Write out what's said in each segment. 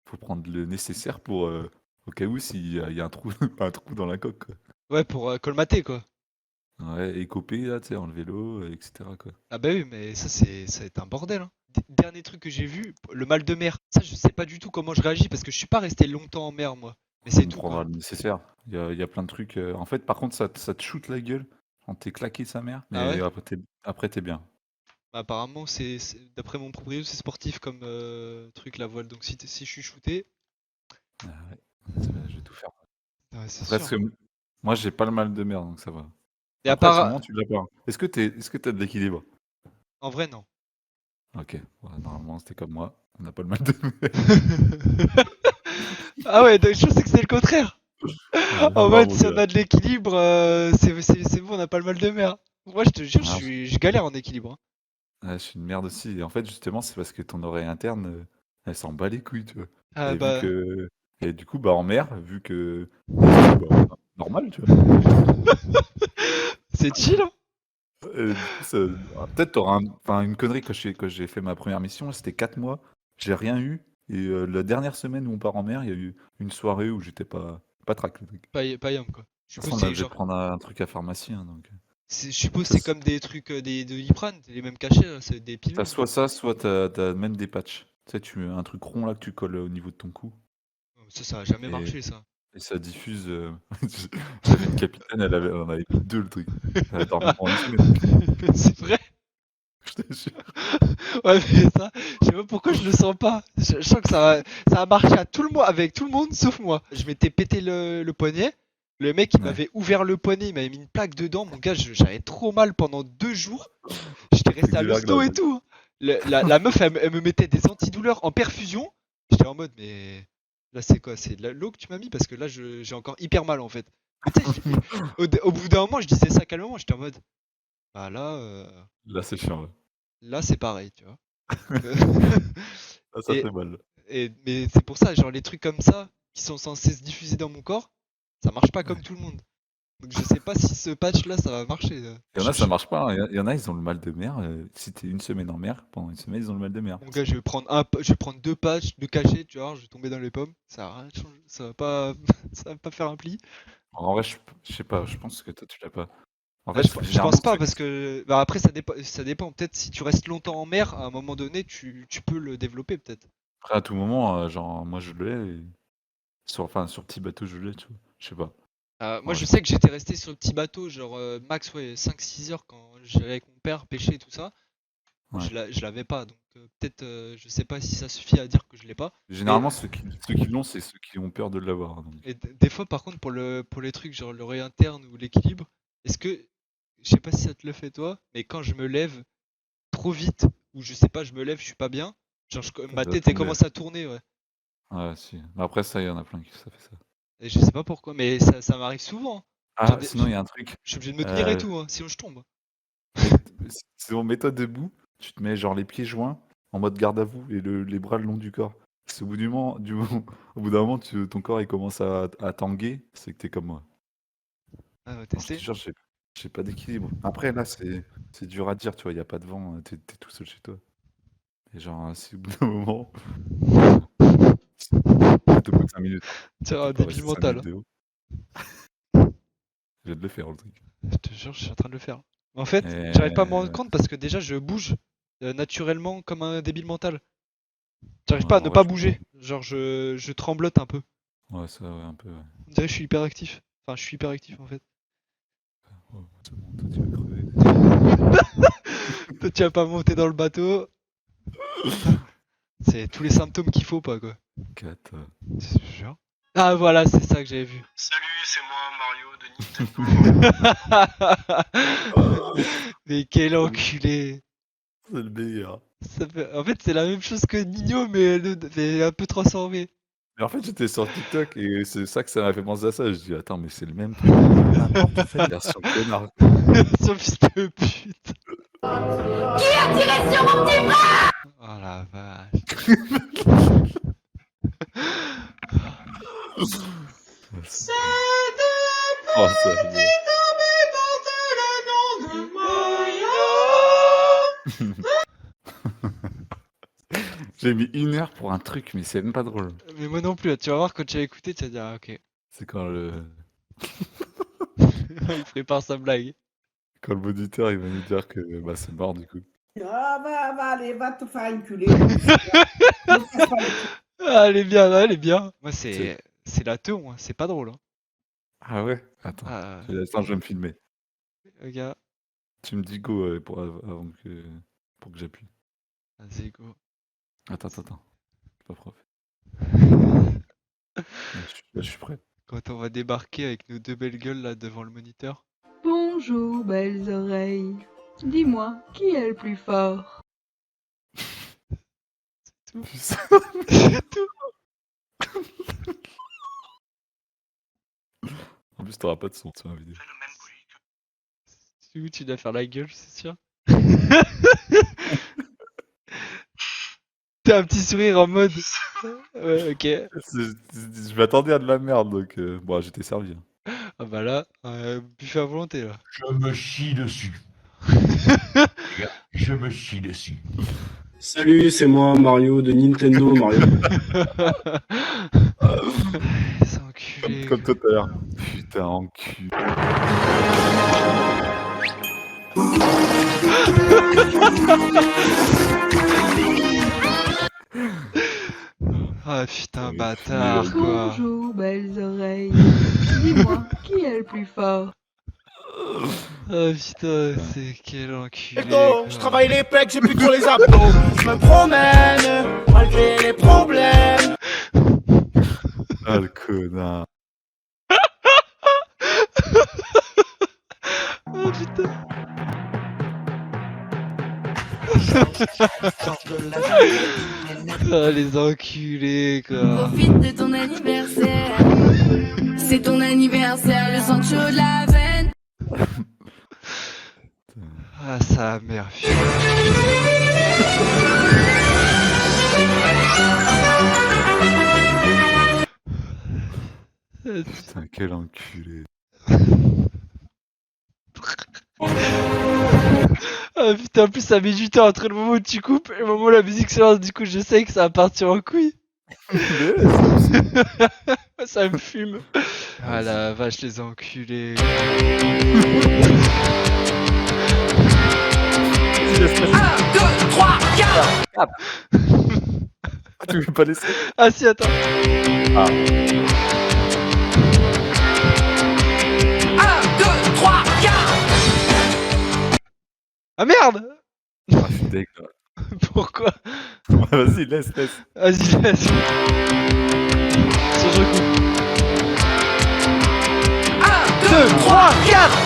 faut prendre le nécessaire pour au cas où s'il y a un trou, un trou dans la coque, quoi. Ouais, pour colmater, quoi. Ouais, écoper, là, tu sais, enlever l'eau, etc., quoi. Ah bah oui, mais ça va être un bordel, hein. Dernier truc que j'ai vu, le mal de mer. Ça, je sais pas du tout comment je réagis parce que je suis pas resté longtemps en mer, moi. Mais c'est On tout, quoi. prendra le nécessaire. Il y a plein de trucs. En fait, par contre, ça te shoot la gueule quand t'es claqué sa mère, Ah mais ouais? après t'es bien. Bah, apparemment, d'après mon proprio, c'est sportif comme truc la voile. Donc si je suis shooté, Ah ouais, je vais tout faire. ouais, c'est Après, sûr. parce que moi, j'ai pas le mal de mer, donc ça va. Et à Après, à tout part, moment, tu l'as pas. Est-ce que t'as de l'équilibre? en vrai, non. Ok, ouais, normalement, c'était comme moi. On n'a pas le mal de mer. Ah ouais, donc je pensais que c'est le contraire. En Non, mode, mon si on gars. a de l'équilibre, c'est bon, on n'a pas le mal de mer. Moi, je te jure, Ah, je galère en équilibre, hein. je suis une merde aussi. Et en fait, justement, c'est parce que ton oreille interne, elle s'en bat les couilles, tu vois. Ah Et vu bah. que. Et du coup, bah, en mer, vu que. Elle se dit, bah, normal, tu vois. C'est chill, hein. Du coup, peut-être enfin, une connerie quand j'ai fait ma première mission, c'était 4 mois, j'ai rien eu. Et la dernière semaine où on part en mer, il y a eu une soirée où j'étais pas track le truc. De Pas yam, quoi. Je toute façon, suppose on est c'est obligé de genre. prendre un truc à pharmacie, hein, donc. Je suppose Ça, c'est comme des trucs de Doliprane, les mêmes cachets, là, c'est des T'as pilules. soit ça, soit t'as même des patchs. Tu sais, un truc rond là que tu colles au niveau de ton cou. Ça a jamais Et, marché, ça. et ça diffuse. J'avais une capitaine, on avait mis deux le truc. Elle a dormi pendant une semaine. C'est vrai? Je te jure. Ouais, mais ça, je sais pas pourquoi je le sens pas. Je sens que ça a marché à tout le monde, avec tout le monde sauf moi. Je m'étais pété le poignet. Le mec, il Ouais, m'avait ouvert le poignet, il m'avait mis une plaque dedans. Mon gars, j'avais trop mal pendant 2 jours. J'étais c'est resté que à du l'hosto verglas. et tout, hein. La meuf, elle me mettait des antidouleurs en perfusion. J'étais en mode, mais là, c'est quoi? C'est de l'eau que tu m'as mis? Parce que là, j'ai encore hyper mal en fait. Mais tu sais, au bout d'un moment, je disais ça calmement. J'étais en mode, bah là, Là, c'est chiant. là, c'est pareil, tu vois. Donc, Ah, ça et, fait mal. mais c'est pour ça, genre, les trucs comme ça, qui sont censés se diffuser dans mon corps, ça marche pas Ouais. comme tout le monde. Donc, je sais pas si ce patch-là, ça va marcher. Il y en a, ça marche pas, hein. Il y en a, ils ont le mal de mer. Si t'es une semaine en mer, pendant une semaine, ils ont le mal de mer. Mon gars, je vais prendre 2 patchs de cachet, tu vois, je vais tomber dans les pommes. Ça va rien changer, ça va pas, ça va pas faire un pli. En vrai, je sais pas, je pense que toi, tu l'as pas. En Ah, fait, je pense généralement, pas ceux parce qui. que, bah après, ça dépend. Peut-être si tu restes longtemps en mer, à un moment donné, tu peux le développer peut-être. Après, à tout moment, genre, moi, je l'ai. Enfin, sur petit bateau, je l'ai, tu vois. Je sais pas. Moi, Ouais, je sais que j'étais resté sur le petit bateau, genre max, ouais, 5-6 heures quand j'allais avec mon père pêcher et tout ça. ouais. Je l'avais pas, donc peut-être, je sais pas si ça suffit à dire que je l'ai pas. Mais Généralement, ceux qui l'ont, c'est ceux qui ont peur de l'avoir, donc. des fois, par contre, pour les trucs genre l'oreille interne ou l'équilibre, est-ce que, je sais pas si ça te le fait toi, mais quand je me lève trop vite, ou je sais pas, je me lève, je suis pas bien, genre Ça ma doit tête elle tomber. commence à tourner, ouais. Ouais, si. Mais après, ça, il y en a plein qui ça fait ça. Et je sais pas pourquoi, mais ça m'arrive souvent, hein. Genre, Ah, sinon, il y a un truc. je suis obligé de me tenir et Euh, tout, hein, sinon je tombe. mets-toi debout, tu te mets genre les pieds joints, en mode garde à vous, et les bras le long du corps. Parce qu'au bout au bout d'un moment, ton corps il commence à tanguer, c'est que t'es comme moi. Ah, on va Non, je te tester. jure, j'ai pas d'équilibre. Après, là, c'est dur à dire, tu vois, il n'y a pas de vent, t'es tout seul chez toi. Et genre, si au bout d'un moment, peut-être au bout de 5 minutes, hein, Tiens, un t'es pas débile resté 5 mental, minutes hein. de haut, je vais te le faire, le truc. Je te jure, je suis en train de le faire. En fait, j'arrête pas à me rendre Et... compte parce que déjà je bouge naturellement comme un débile mental. J'arrive Ouais, pas à ne en vrai, pas je bouger. Genre je tremblote un peu. Ouais, ça, ouais, un peu, ouais. On dirait que je suis hyper actif. Enfin, je suis hyper actif en fait. Oh, c'est bon, toi, tu vas crever. Toi, tu vas pas monter dans le bateau. C'est tous les symptômes qu'il faut pas, quoi. 4. Je te jure. Ah, voilà, c'est ça que j'avais vu. Salut, c'est moi, Mario de Nintendo. Mais quel C'est le enculé. c'est le meilleur. En fait, c'est la même chose que Nino, mais un peu transformé. Mais en fait, j'étais sur TikTok et c'est ça que ça m'a fait penser à ça. Je dis: «Attends, mais c'est le même truc, version connard, quoi». Son fils de pute. Qui a tiré sur mon petit frère? Oh la vache. C'est des Oh, ça va. petits tombés portent le nom de Maya. J'ai mis 1 heure pour un truc, mais c'est même pas drôle. Mais moi non plus, tu vas voir quand tu vas écouter, tu vas dire, ah, ok. C'est quand Il prépare sa blague. quand le moniteur il va nous dire que bah, c'est mort du coup. Ah, va, allez, va te faire enculer. Ne casse pas les couilles. Ah, elle est bien, là, elle est bien. Moi, C'est- c'est la teau, moi, c'est pas drôle. Hein. Ah ouais? Attends, Ah, attends, je vais me filmer. regarde, Tu me dis go avant pour que j'appuie. vas-y, go. Attends. Je suis pas prof. Là, je suis prêt. Quand on va débarquer avec nos 2 belles gueules là devant le moniteur. Bonjour, belles oreilles. Dis-moi, qui est le plus fort? C'est tout. En plus, t'auras pas de son sur la vidéo. Fais le même bruit que Du coup, tu dois faire la gueule, c'est sûr. T'as un petit sourire en mode. Ouais, ok. Je m'attendais à de la merde, donc bon, j'étais servi. Hein. Ah bah là, buffet à volonté là. Je me chie dessus. Les gars, je me chie dessus. Salut, c'est moi Mario de Nintendo Mario. C'est enculé. Comme tout à l'heure. Putain, enculé. Ah putain, Oui, bâtard quoi. Bonjour, belles oreilles. Dis-moi, qui est le plus fort? Ah putain, c'est quel enculé. Ego, quoi. je travaille les pecs, j'ai plus trop les abdos. Je me promène, malgré les problèmes. Ah, le connard. Ah putain. Ah les enculés quoi. Profite de ton anniversaire. C'est ton anniversaire, le sang chaud de la veine. Ah sa mère. putain. Putain, quel enculé. Ah putain, en plus ça met du temps entre le moment où tu coupes et le moment où la musique se lance, du coup je sais que ça va partir en couille. Ça me fume. Ah la vache les enculés. Ah, tu veux pas laisser? Ah si attends. Ah merde. Ah, je suis deg, là. Pourquoi? Vas-y, laisse. Vas-y laisse. Sur je coupe. 1, 2, 3, 4.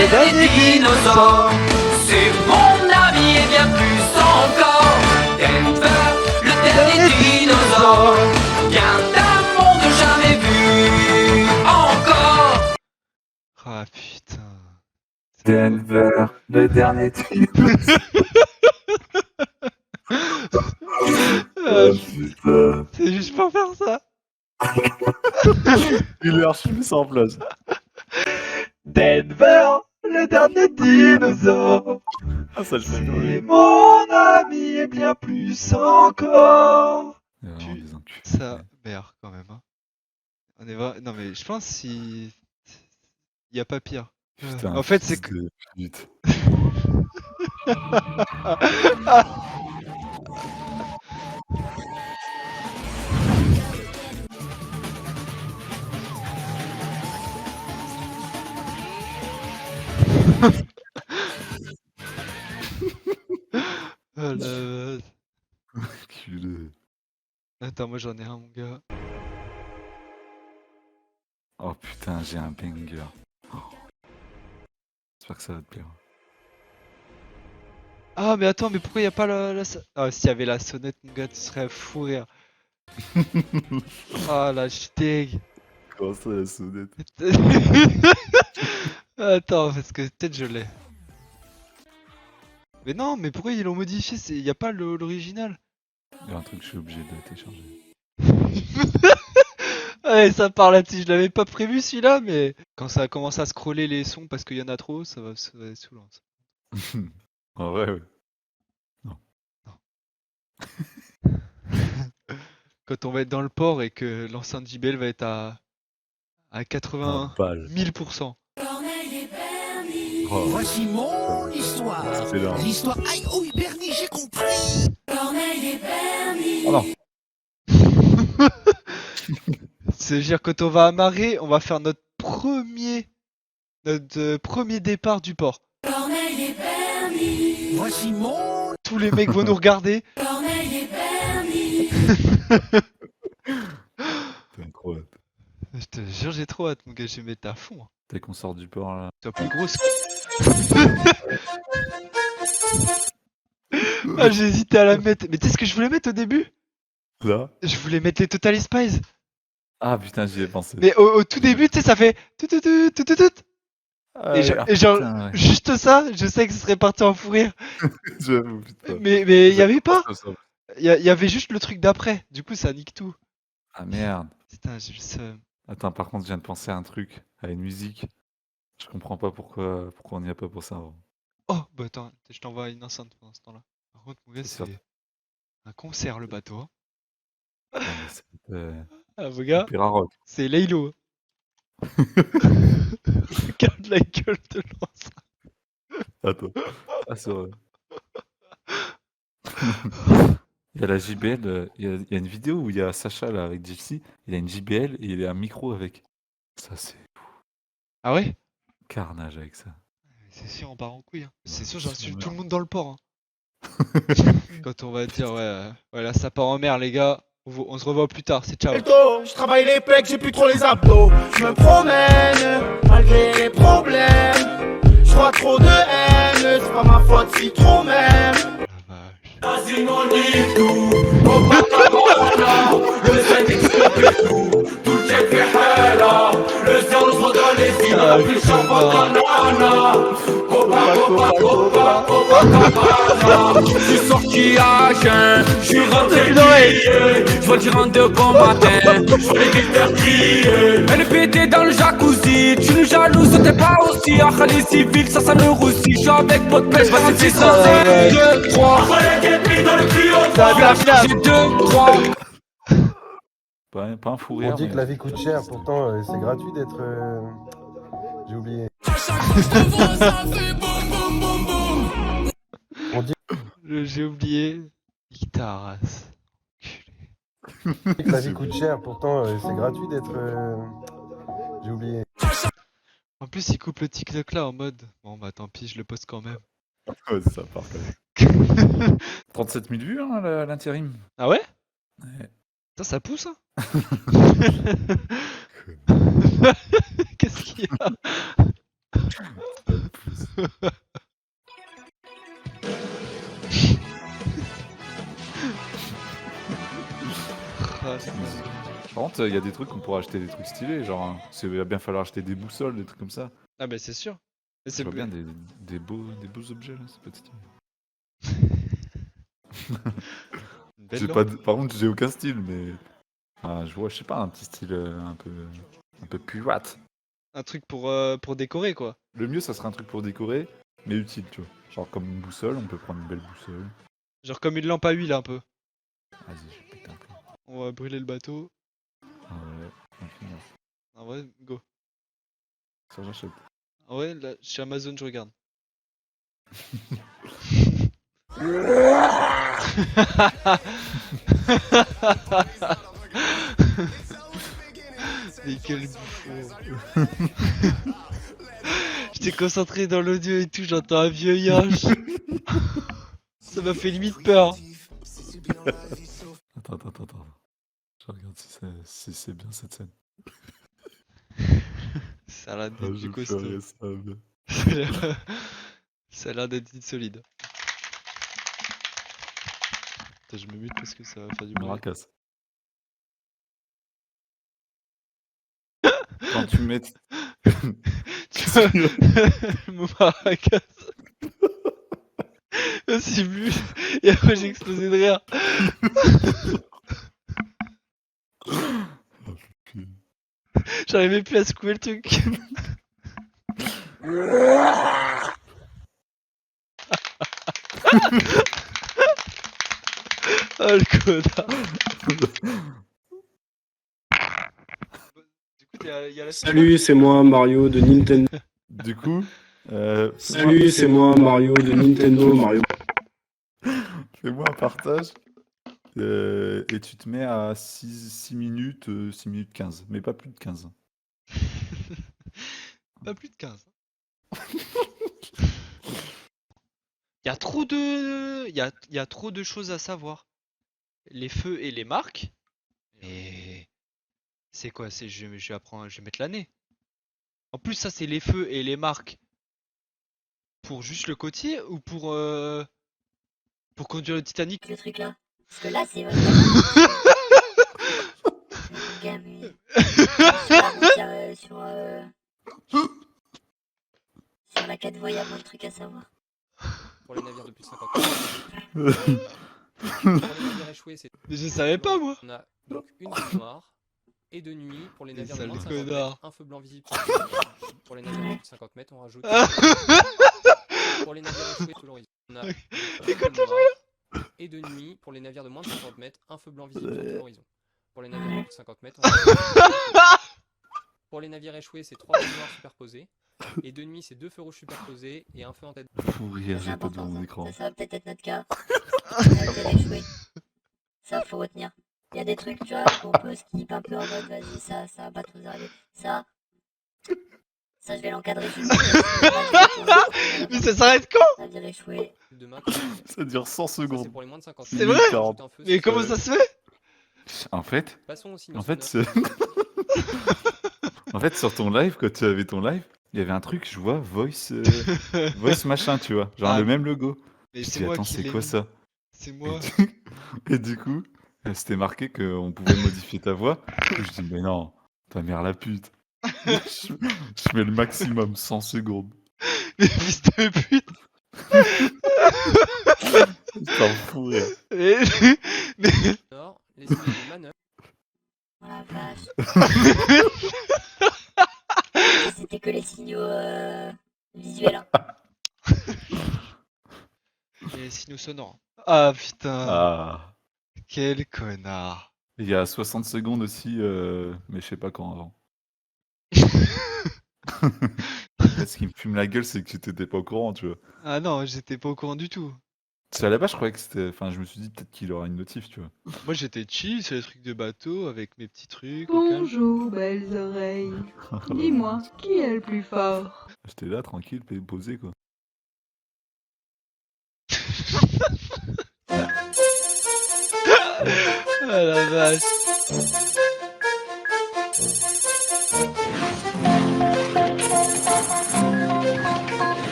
Le dernier dinosaure, c'est mon ami et bien plus encore. Denver, le dernier dinosaure, vient d'un monde jamais vu encore. Ah putain. Denver, le dernier Ah, putain. c'est juste pour faire ça. 1 heure, je mets ça en place. Denver, le dernier dinosaure. Ah, ça le fait C'est drôle. mon ami et bien plus encore. Vraiment des enculés. Ça merde quand même. Hein. On est non mais je pense si y a pas pire. Putain, En fait c'est fils que de pute. oh la vache. Enculé. Attends moi j'en ai un mon gars. Oh putain, j'ai un banger. Oh. J'espère que ça va te plaire. Ah mais attends mais pourquoi y a pas Ah s'il y avait la sonnette mon gars tu serais fou rire. Ah la je deg. Comment ça, la sonnette? Attends parce que peut-être je l'ai. Mais non mais pourquoi ils l'ont modifié? Y a pas l'original. Il y a un truc que je suis obligé de télécharger. Ouais, ça part là-dessus, je l'avais pas prévu celui-là, mais quand ça commence à scroller les sons parce qu'il y en a trop, ça va être saoulant. Ça. En vrai, ouais. Quand on va être dans le port et que l'enceinte JBL va être à Un 80 balle. 1000%. Oh, Voici mon histoire. c'est là. L'histoire. Aïe, oh, Bernie, j'ai compris. Oh non. C'est-à-dire quand on va amarrer, on va faire notre premier départ du port. Voici mon. Tous les mecs vont nous regarder. C'est incroyable. Je te jure, j'ai trop hâte, mon gars, je vais mettre à fond. Hein. Dès qu'on sort du port là. C'est la plus grosse. Ah, j'ai hésité à la mettre. Mais tu sais ce que je voulais mettre au début? Là. Je voulais mettre les Total Spies. Ah putain, j'y ai pensé. Mais au tout début, tu sais, ça fait tout. Ah, Et, ouais, genre, ah, et genre, putain, ouais. juste ça, je sais que ce serait parti en fou rire. J'avoue, putain. Mais y avait pas. Ça. Y avait juste le truc d'après. Du coup, ça nique tout. Ah merde. Putain, j'ai le seum. Attends, par contre, je viens de penser à un truc, à une musique. Je comprends pas pourquoi on n'y a pas pensé avant. Oh, bah attends, je t'envoie une enceinte pendant ce temps-là. Par contre, mon gars, C'est sûr. c'est un concert, le bateau. Hein. Non, mais c'est Ah, mon gars, Opéra rock. c'est Laylo. Regarde la gueule de l'enceinte. Attends. Ah, c'est vrai. Il y a la JBL, il y a une vidéo où il y a Sacha là avec Gypsy, il a une JBL et il a un micro avec. Ça, c'est Ah ouais? carnage avec ça. C'est sûr, on part en couille. Hein. C'est Ouais, sûr, c'est j'insulte sûr. tout le monde dans le port. Hein. Quand on va dire, ouais, là, ça part en mer, les gars. On se revoit plus tard, c'est ciao. Je travaille les pecs, j'ai plus trop les abdos. Je me promène, malgré les problèmes. Je crois trop de haine, c'est pas ma faute si trop même. La vache. Je suis sorti à jeun, je suis rentré crier. Je vois du rentre de bon matin, je vois les guetteurs crier. Elle est pétée dans le jacuzzi, tu nous jalouses, t'es pas aussi. Ah, les civils, ça me roussit. Je suis avec votre pêche, bah c'est 6 2, 3. J'ai 2, 3. Pas un fou rire. On dit mais que la vie coûte cher, pourtant c'est gratuit d'être. J'ai oublié. On dit J'ai oublié. Guitare. que la vie coûte cher, pourtant c'est gratuit d'être. J'ai oublié. En plus, il coupe le TikTok là en mode. Bon, bah tant pis, je le poste quand même. Ouais, ça part quand même. 37 000 vues hein, l'intérim. Ah ouais? Ouais. Ça pousse, hein? Qu'est-ce qu'il y a? Ah, c'est- Par contre, il y a des trucs qu'on pourrait acheter des trucs stylés, genre, hein, il va bien falloir acheter des boussoles, des trucs comme ça. Ah bah c'est sûr. Mais Je c'est vois bien des beaux objets là, ça peut être stylé. une belle J'ai lampe. pas Par contre, j'ai aucun style, mais je vois, je sais pas, un petit style un peu pirate. Un truc pour décorer quoi. Le mieux, ça serait un truc pour décorer, mais utile, tu vois. Genre comme une boussole, on peut prendre une belle boussole. Genre comme une lampe à huile un peu. Vas-y, je vais péter un peu. On va brûler le bateau. Ah ouais, on va finir. En vrai, go. Ça, j'achète. En vrai, là, chez Amazon, je regarde. Mais quel bouffon. J'étais concentré dans l'audio et tout, j'entends un vieux yinche. Ça m'a fait limite peur. Attends. Je regarde si c'est bien cette scène. Ça a l'air Ah, d'être je du costaud. ferai ça, mais- Ça a l'air d'être solide. Attends, je me mute parce que ça va faire du bruit. Maracas. Quand tu mets... Tu vois, mon maracas. C'est plus. Et après j'ai explosé de rire. Oh, putain. J'arrivais plus à secouer le truc. Oh le connard. Du coup, y a la Salut, c'est moi Mario de Nintendo. Du coup, Salut, c'est moi Mario de Nintendo. Mario. fais-moi un partage. Et tu te mets à 6 minutes, 6 minutes 15, mais pas plus de 15. Pas plus de 15. Il y a trop de... Il y a trop de choses à savoir. Les feux et les marques. Et... C'est quoi? Je vais apprendre, je vais mettre l'année. En plus, ça, c'est les feux et les marques. Pour juste le côtier ou pour conduire le Titanic? Le truc là. Parce que là, c'est vrai. sur la 4 voies, le truc à savoir. Pour les navires de plus de 50 mètres. Pour les navires échoués, c'est. Mais je savais pas, moi. On a donc une zone noire. Et de nuit, pour les Les navires de sales moins de 50 connards. mètres, un feu blanc visible. Pour les navires de plus de 50 mètres, on rajoute. Pour les navires échoués tout l'horizon. On a Écoute le noir. Et de nuit, pour les navires de moins de 50 mètres, un feu blanc visible sur tout l'horizon. Pour les navires de plus de 50 mètres, on rajoute. Pour les navires échoués, c'est 3 feux noirs superposés. Et de nuit, c'est 2 feux rouges superposés et un feu en tête. Fou rire, j'ai pas devant mon écran. Ça va peut-être être notre cas. Ça, faut retenir. Il y a des trucs, tu vois, qu'on peut skip un peu en mode, vas-y, ça va pas trop nous arriver. Ça, je vais l'encadrer. Mais ça s'arrête quand? Navire échoué. De main, Ça dure 100 ça, c'est secondes. pour les moins de 50 C'est mètres. vrai? 40. Un feu Mais sur- comment ça se fait? En fait, Passons au signal en fait, sonore. en fait, sur ton live, quand tu avais ton live, il y avait un truc, je vois, voice, voice machin, tu vois, genre Ah. le même logo. Mais Je c'est dis, moi attends, qui c'est l'ai quoi mis. ça? C'est moi. Et du coup, c'était marqué qu'on pouvait modifier ta voix. Et je dis, mais non, ta mère la pute. Je mets le maximum 100 secondes. Mais fils de pute. T'en fous rire. Mais... Sonore, les signaux de manœuvre. Oh la vache. C'était que les signaux visuels. Hein. Les signaux sonores. Ah putain. Ah. Quel connard. Il y a 60 secondes aussi, mais je sais pas quand avant. Ce qui me fume la gueule, c'est que tu t'étais pas au courant, tu vois. Ah non, j'étais pas au courant du tout. C'est à la base, je croyais que c'était. Enfin, je me suis dit peut-être qu'il aura une notif, tu vois. Moi j'étais chill sur les trucs de bateau avec mes petits trucs. au calme. Bonjour, belles oreilles. Dis-moi, qui est le plus fort? J'étais là, tranquille, posé, quoi. Ah la vache.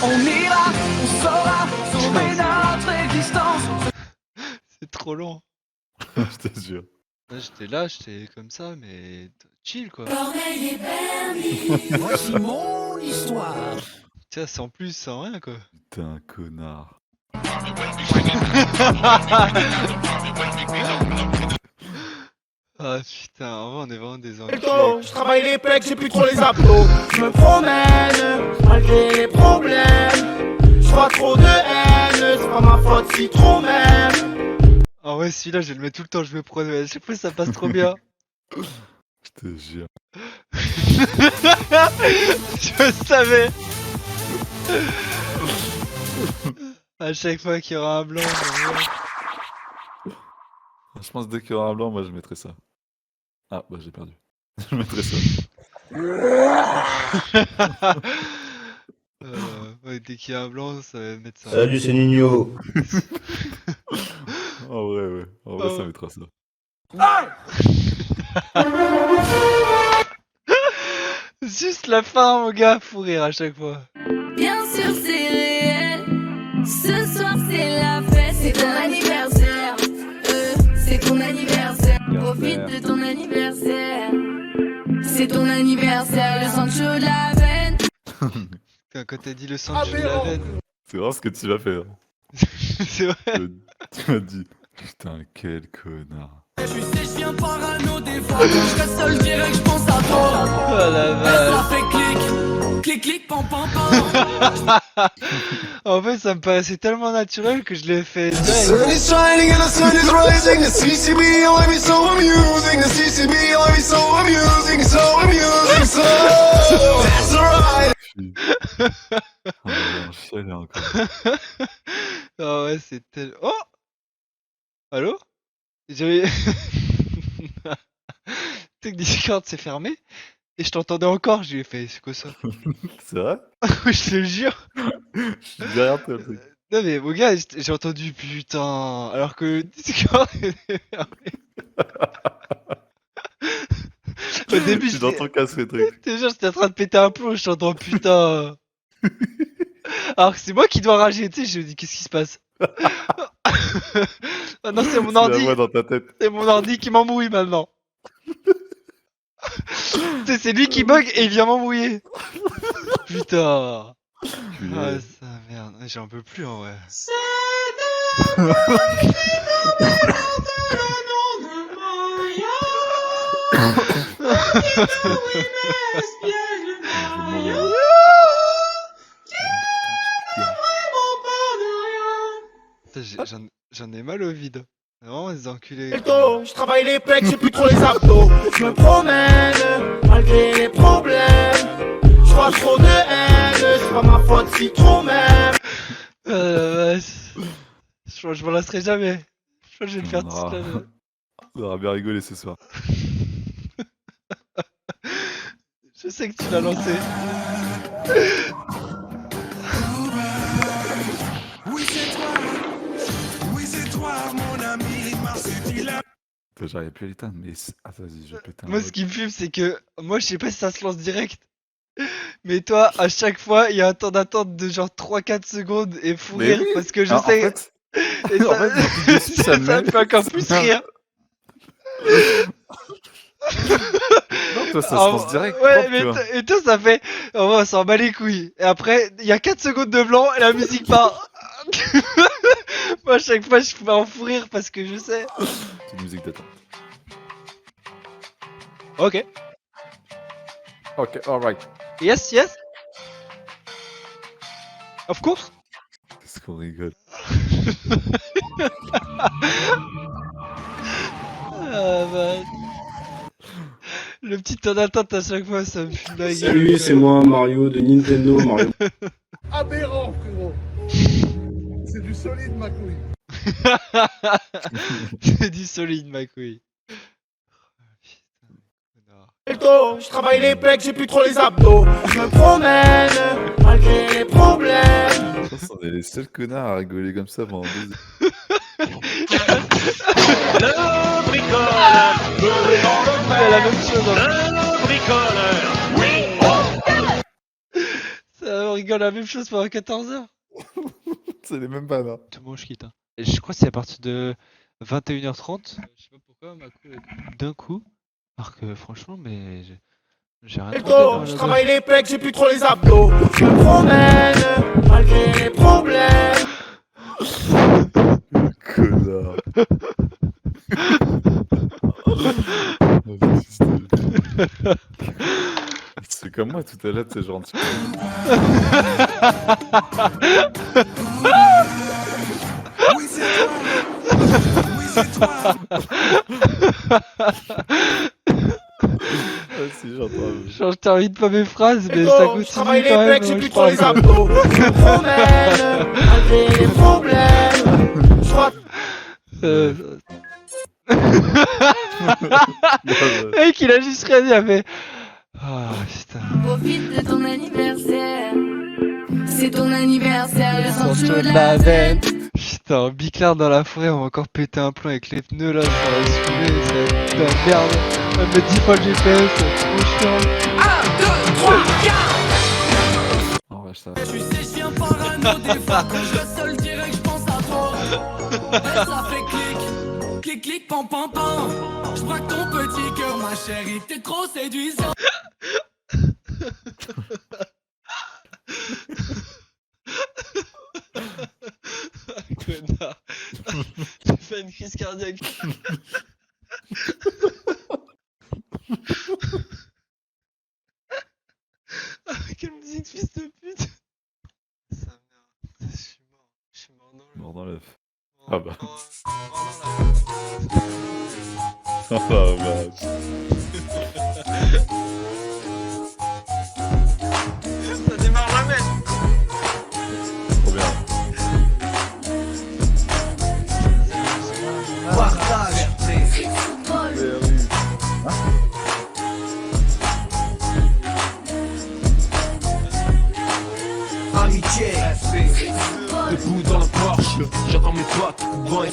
On ira, on saura sauver notre existence. C'est trop long. Je te jure. Là, j'étais là, j'étais comme ça, mais chill quoi. Voici mon histoire. Tiens, sans plus, sans rien quoi. Putain, connard. Ah putain, en vrai, on est vraiment des enculés. Je travaille les pecs, j'ai plus trop les abdos. Je me promène, malgré les problèmes. Je vois trop de haine, c'est pas ma faute si trop même. En vrai, celui-là, je vais le mettre tout le temps, je me promets. À chaque fois, ça passe trop bien. Je te jure. Je savais. À chaque fois qu'il y aura un blanc, Je pense dès qu'il y aura un blanc, moi je mettrai ça. Ah, bah j'ai perdu. Je mettrai ça. ouais, dès qu'il y a un blanc, ça va mettre ça. Salut, c'est Nino. En vrai, ouais. En vrai, ça mettra ça. Juste la fin, mon gars, faut rire à chaque fois. Bien sûr, c'est réel. Ce soir, c'est la fête. C'est ton anniversaire. C'est ton anniversaire. Profite de ton anniversaire. C'est ton anniversaire. Le sang chaud de la veine. Putain, quand t'as dit le sang de la veine. C'est vraiment ce que tu vas faire. C'est vrai. Tu m'as dit, putain, quel connard. Je suis sèche, je viens parano des fois. Quand je reste seul, direct, je pense à toi. Oh la vache. Ça fait clic, clic, clic, pam, pam, pam. En fait, ça me paraissait tellement naturel que je l'ai fait direct. is shining and the sun is rising. The CCB, let me so amusing. The CCB, let me so amusing. So amusing, so. That's right. Oh, un chialé encore. Ah ouais, c'est tel... Oh! Allô? J'avais... Tu sais que Discord s'est fermé et je t'entendais encore, je lui ai fait, c'est quoi ça? C'est vrai? Je te le jure. Je suis derrière toi, le truc. Non mais mon gars, j'ai entendu putain, alors que Discord était fermé. Au début, Je suis dans ton casque, le truc. déjà j'étais en train de péter un plomb, je t'entends putain. Alors que c'est moi qui dois rager, tu sais, je me dis qu'est-ce qui se passe? Ah non, c'est mon C'est la ordi, voix dans ta tête. c'est mon ordi qui m'embrouille maintenant. Tu sais, c'est lui qui bug et il vient m'embrouiller. Putain. Ah ça merde, j'en peux plus en vrai. C'est de le nom de Maya. Oui, mais espiègle Maya. Qui est vraiment pas de rien. Putain, j'en ai mal au vide. Vraiment, les enculés. Je travaille les pecs, j'ai plus trop les abdos. Je me promène, malgré les problèmes. Je crois trop de haine, c'est pas ma faute si trop même. Je crois que je m'en lasserai jamais. Je crois que je vais le faire toute l'année. On aura bien rigolé ce soir. Je sais que tu l'as lancé. Oui c'est toi mon ami, Marcel. J'arrive plus à l'éteindre, mais. Ah, vas-y, je vais péter un Moi, mode. ce qui me fume, c'est que moi, je sais pas si ça se lance direct. Mais toi, à chaque fois, il y a un temps d'attente de genre 3-4 secondes et fou Mais rire oui. parce que je Ah, en sais. fait- Et en ça, fait, depuis dessus, ça ça me me met- fait encore plus rire. Non, toi, ça se Alors, lance direct. Ouais, propre, mais tu vois. et toi, ça fait. On s'en bat les couilles. Et après, il y a 4 secondes de blanc et la musique part. Moi, à chaque fois, je fais en fou rire parce que je sais. Petite musique d'attente. Ok. Ok, alright. Yes, yes. Of course. Qu'est-ce qu'on rigole. Ah, bah. Le petit temps d'attente à chaque fois, ça me fume la gueule. Salut, c'est moi Mario de Nintendo. Mario. Aberrant, frérot. C'est du solide, ma couille. C'est du solide, ma couille. Je travaille les pecs, j'ai plus trop les abdos. Je me promène, malgré les problèmes. Je pense qu'on est les seuls connards à rigoler comme ça pendant 2 heures. Le bricoleur. C'est la même chose. Le bricoleur. Oui. Ça, on rigole la même chose pendant 14 heures. C'est les mêmes pas là. Tout le monde je quitte. Hein. Et je crois que c'est à partir de 21h30. Je sais pas pourquoi ma couille d'un coup. Alors que franchement, mais j'ai rien demandé. Je travaille les pecs, j'ai plus trop les abdos. Je me promène, malgré les problèmes. Connard. C'est comme moi tout à l'heure, c'est genre. Oui, c'est toi. Oui, c'est toi. Si, j'entends. Je termine pas mes phrases, mais ça continue Je travaille les quand même. pecs, j'ai je plus trop les parle. abdos. Je me promène, malgré les problèmes. Je crois. Mec, il a juste rien dit, il a fait. Ah putain. Profite de ton anniversaire. C'est ton anniversaire, le sang Sans chaud chaud de la veine. Putain, biclard dans la forêt, on va encore péter un plomb avec les pneus là, ça va saouler, ça va être de la merde. On va mettre 10 fois le GPS, c'est trop chiant. 1, 2, 3, 4. En vrai, ça. Je suis sèche, je viens parano des fois. Quand je reste seul, direct, je pense à toi. Ça fait clic, clic, clic, pam, pam, pam. Je braque ton petit cœur, ma chérie, t'es trop séduisant. Connard. J'ai fait une crise cardiaque. petite fils de pute. Sa mère. Je suis mort. Je suis mort dans le. Mort dans l'œuf. Mort- Ah bah. mort- mort dans la- Ah bah. Ça démarre jamais. Trop bien. Amitié. Debout dans le Porsche, j'attends mes potes. Grand et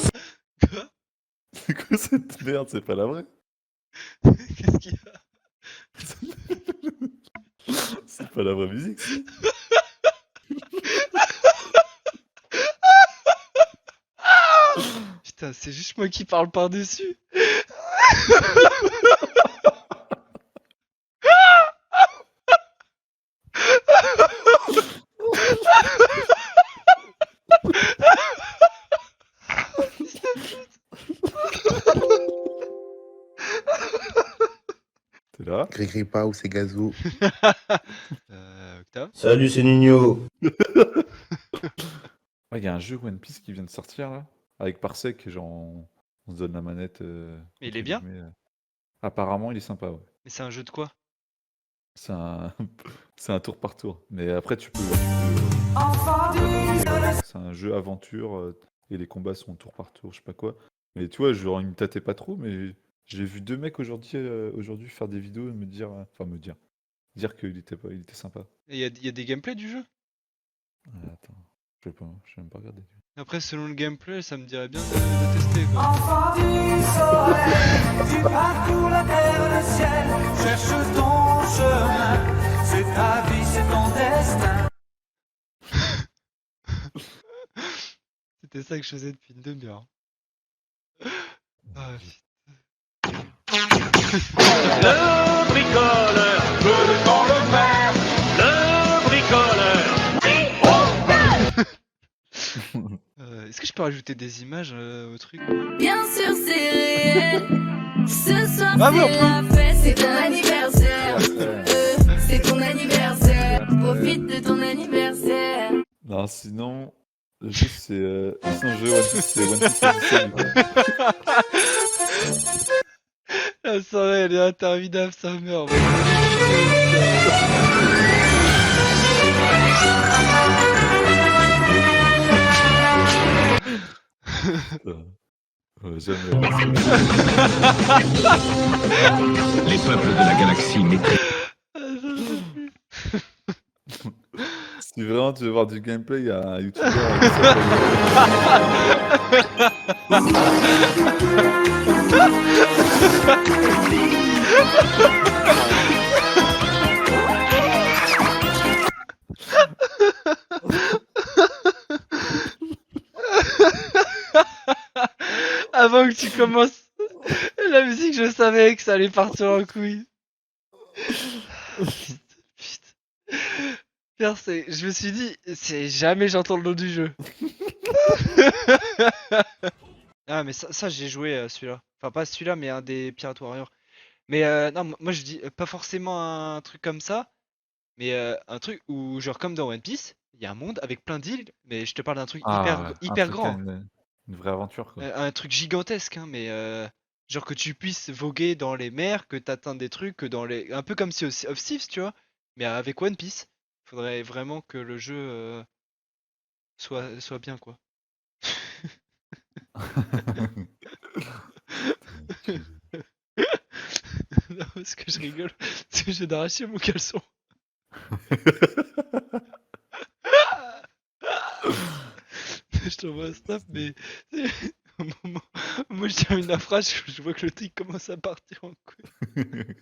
C'est quoi cette merde? C'est pas la vraie? Qu'est-ce qu'il y a? C'est pas la vraie musique, si? Putain, c'est juste moi qui parle par-dessus. T'es là? Gris pas ou c'est gazou. Octave? Salut, c'est Nino. Ouais, y a un jeu One Piece qui vient de sortir là, avec Parsec, genre on se donne la manette. Mais il entre est bien? guillemets, Apparemment, il est sympa, ouais. Mais c'est un jeu de quoi? C'est un... c'est un tour par tour. Mais après, tu peux. C'est un jeu aventure et les combats sont tour par tour, je sais pas quoi. Mais tu vois, genre, il me tâtait pas trop, mais j'ai vu 2 mecs aujourd'hui faire des vidéos et me dire. Enfin, dire qu'il était sympa. Et y a des gameplays du jeu? Attends, je sais pas, j'ai même pas regardé. Après, selon le gameplay, ça me dirait bien de tester quoi. C'était ça que je faisais depuis une demi-heure. Ah, Le bricoleur, veut dans le verre. Le bricoleur. Est-ce que je peux rajouter des images au truc? Bien sûr, c'est réel. Ce soir, Ah oui, on c'est la fête, c'est ton anniversaire. C'est ton anniversaire. Profite de ton anniversaire. Non, sinon, le jeu c'est. Sinon, le jeu One Piece, c'est One Piece Odyssey, du coup. La soirée, elle est interminable, ça meurt. Jamais. Les peuples de la galaxie maîtrisent. Si vraiment tu veux voir du gameplay, il y a un youtubeur qui s'appelle. Avant que tu commences la musique, je savais que ça allait partir en couille. Putain. Putain, je me suis dit, c'est jamais j'entends le nom du jeu. Ah mais ça j'ai joué celui-là. Enfin pas celui-là mais un des Pirate Warriors. Mais non, moi je dis pas forcément un truc comme ça, mais un truc où genre comme dans One Piece, il y a un monde avec plein d'îles, mais je te parle d'un truc hyper grand. Une vraie aventure, quoi. Un truc gigantesque, hein, mais genre que tu puisses voguer dans les mers, que t'atteins des trucs, que dans les... Un peu comme si of Thieves, tu vois, mais avec One Piece. Faudrait vraiment que le jeu soit bien, quoi. Non, parce que je rigole, parce que j'ai d'arracher mon caleçon. Je t'envoie un snap, mais au moment où je termine la phrase, je vois que le truc commence à partir en couille.